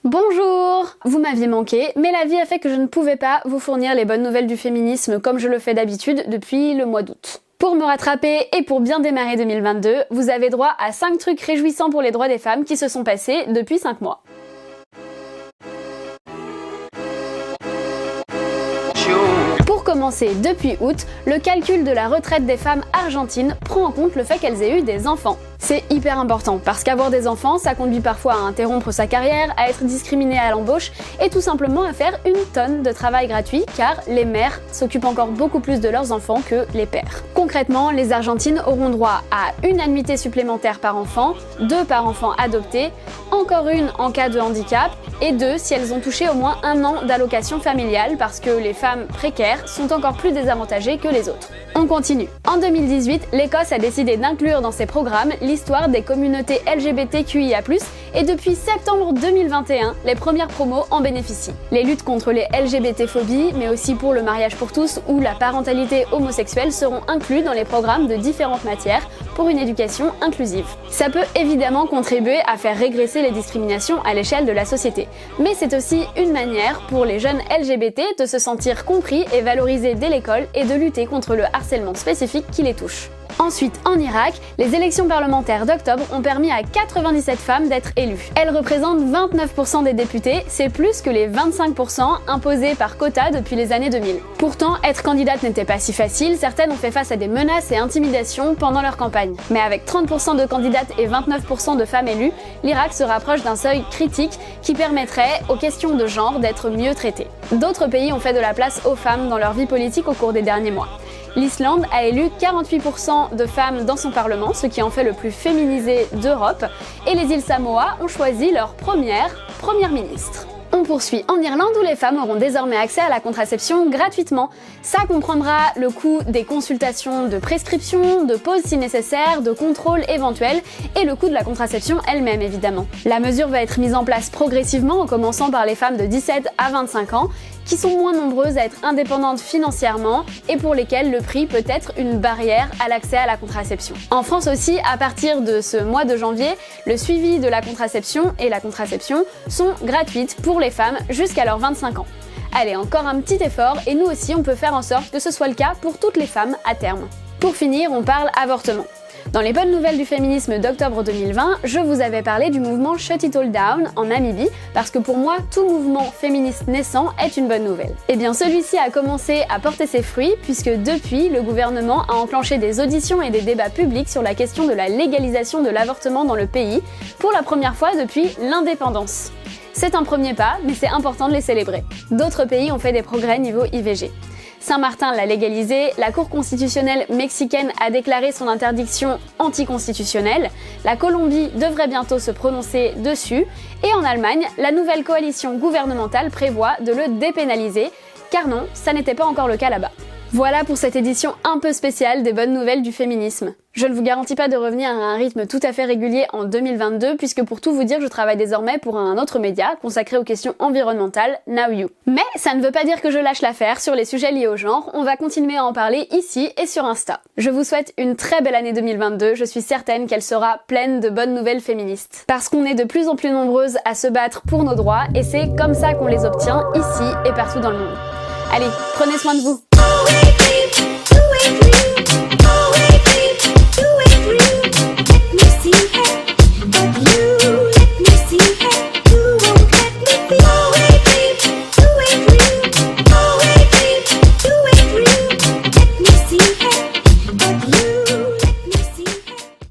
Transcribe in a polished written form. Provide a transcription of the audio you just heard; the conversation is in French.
Bonjour! Vous m'aviez manqué, mais la vie a fait que je ne pouvais pas vous fournir les bonnes nouvelles du féminisme comme je le fais d'habitude depuis le mois d'août. Pour me rattraper et pour bien démarrer 2022, vous avez droit à 5 trucs réjouissants pour les droits des femmes qui se sont passés depuis 5 mois. Pour commencer, depuis août, le calcul de la retraite des femmes argentines prend en compte le fait qu'elles aient eu des enfants. C'est hyper important parce qu'avoir des enfants, ça conduit parfois à interrompre sa carrière, à être discriminé à l'embauche et tout simplement à faire une tonne de travail gratuit car les mères s'occupent encore beaucoup plus de leurs enfants que les pères. Concrètement, les Argentines auront droit à une annuité supplémentaire par enfant, 2 par enfant adopté, encore une en cas de handicap et 2 si elles ont touché au moins 1 an d'allocation familiale parce que les femmes précaires sont encore plus désavantagées que les autres. On continue. En 2018, l'Écosse a décidé d'inclure dans ses programmes l'histoire des communautés LGBTQIA+, et depuis septembre 2021, les premières promos en bénéficient. Les luttes contre les LGBT-phobies, mais aussi pour le mariage pour tous ou la parentalité homosexuelle seront inclus dans les programmes de différentes matières pour une éducation inclusive. Ça peut évidemment contribuer à faire régresser les discriminations à l'échelle de la société, mais c'est aussi une manière pour les jeunes LGBT de se sentir compris et valorisés dès l'école et de lutter contre le harcèlement spécifique qui les touche. Ensuite, en Irak, les élections parlementaires d'octobre ont permis à 97 femmes d'être élues. Elles représentent 29% des députés, c'est plus que les 25% imposés par quota depuis les années 2000. Pourtant, être candidate n'était pas si facile, certaines ont fait face à des menaces et intimidations pendant leur campagne. Mais avec 30% de candidates et 29% de femmes élues, l'Irak se rapproche d'un seuil critique qui permettrait aux questions de genre d'être mieux traitées. D'autres pays ont fait de la place aux femmes dans leur vie politique au cours des derniers mois. L'Islande a élu 48% de femmes dans son parlement, ce qui en fait le plus féminisé d'Europe, et les îles Samoa ont choisi leur première ministre. On poursuit en Irlande où les femmes auront désormais accès à la contraception gratuitement. Ça comprendra le coût des consultations de prescription, de pause si nécessaire, de contrôle éventuel et le coût de la contraception elle-même évidemment. La mesure va être mise en place progressivement en commençant par les femmes de 17 à 25 ans qui sont moins nombreuses à être indépendantes financièrement et pour lesquelles le prix peut être une barrière à l'accès à la contraception. En France aussi, à partir de ce mois de janvier, le suivi de la contraception et la contraception sont gratuites pour les femmes jusqu'à leurs 25 ans. Allez, encore un petit effort et nous aussi on peut faire en sorte que ce soit le cas pour toutes les femmes à terme. Pour finir, on parle avortement. Dans les bonnes nouvelles du féminisme d'octobre 2020, je vous avais parlé du mouvement Shut It All Down en Namibie, parce que pour moi, tout mouvement féministe naissant est une bonne nouvelle. Et bien celui-ci a commencé à porter ses fruits, puisque depuis, le gouvernement a enclenché des auditions et des débats publics sur la question de la légalisation de l'avortement dans le pays, pour la première fois depuis l'indépendance. C'est un premier pas, mais c'est important de les célébrer. D'autres pays ont fait des progrès niveau IVG. Saint-Martin l'a légalisé, la Cour constitutionnelle mexicaine a déclaré son interdiction anticonstitutionnelle, la Colombie devrait bientôt se prononcer dessus, et en Allemagne, la nouvelle coalition gouvernementale prévoit de le dépénaliser, car non, ça n'était pas encore le cas là-bas. Voilà pour cette édition un peu spéciale des bonnes nouvelles du féminisme. Je ne vous garantis pas de revenir à un rythme tout à fait régulier en 2022 puisque pour tout vous dire, je travaille désormais pour un autre média consacré aux questions environnementales, Now You. Mais ça ne veut pas dire que je lâche l'affaire sur les sujets liés au genre, on va continuer à en parler ici et sur Insta. Je vous souhaite une très belle année 2022, je suis certaine qu'elle sera pleine de bonnes nouvelles féministes. Parce qu'on est de plus en plus nombreuses à se battre pour nos droits et c'est comme ça qu'on les obtient ici et partout dans le monde. Allez, prenez soin de vous.